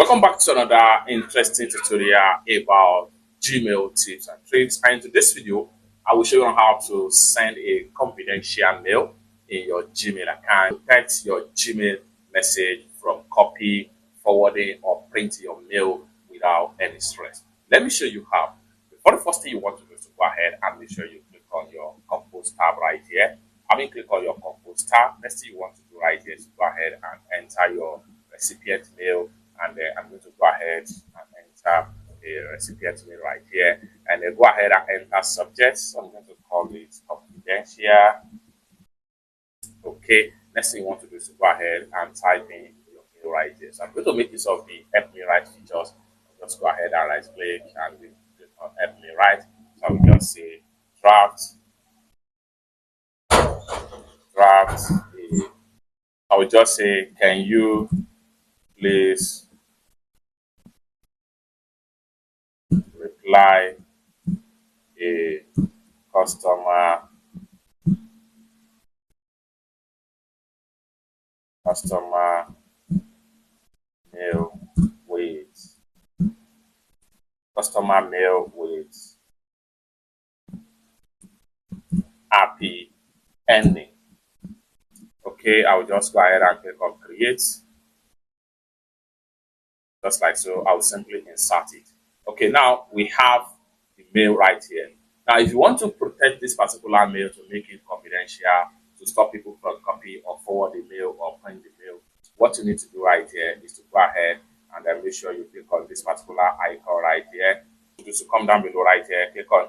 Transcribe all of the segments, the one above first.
Welcome back to another interesting tutorial about Gmail tips and tricks. And in today's video, I will show you how to send a confidential mail in your Gmail account. Protect your Gmail message from copy, forwarding, or printing your mail without any stress. Let me show you how. For the first thing you want to do is to go ahead and make sure you click on your Compose tab right here. Click on your Compose tab. Next thing you want to do right here is to go ahead and enter your recipient mail, and then I'm going to go ahead and enter a recipient mail right here, and then go ahead and enter subject. So I'm going to call it confidential. Okay, next thing you want to do is to go ahead and type in your mail right here. So I'm going to make use of the help me write features. I'll just go ahead and right click and click on help me write. So I will just say draft. I will just say, can you please reply a customer mail with happy ending. Okay, I will just go ahead and click on create. Just like so, I will simply insert it. Okay, now we have the mail right here. Now, if you want to protect this particular mail to make it confidential, to stop people from copy or forward the mail or print the mail, what you need to do right here is to go ahead and then make sure you click on this particular icon right here. Just to come down below right here, click on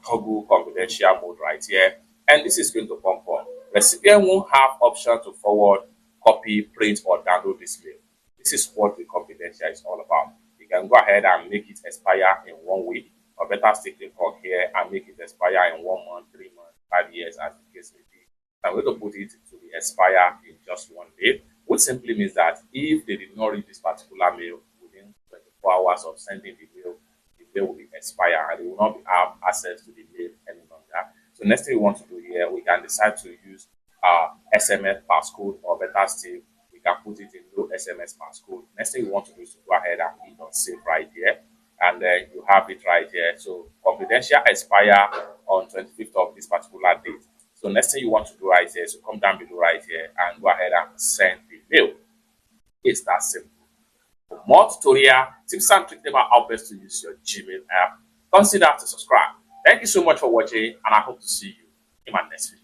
toggle confidential mode right here, and this is going to pop up. Recipient won't have option to forward, copy, print, or download this mail. This is what the confidential is all about. You can go ahead and make it expire in 1 week, or better still click on here and make it expire in 1 month, 3 months, 5 years, as the case may be. I'm going to put it to the expire in just 1 day, which simply means that if they did not read this particular mail within 24 hours of sending the mail will be expired and they will not have access to the mail any longer. So next thing we want to do here, we can decide to use SMS passcode, or better still, we can put it in no SMS passcode. Next thing we want to do is to go ahead and hit on save right here, and then you have it right here. So confidential expire on 25th of this particular date. So next thing you want to do right here is to come down below right here and go ahead and send the mail. It's that simple. For more tutorial tips and tricks about how best to use your Gmail app, consider to subscribe. Thank you so much for watching, and I hope to see you in my next video.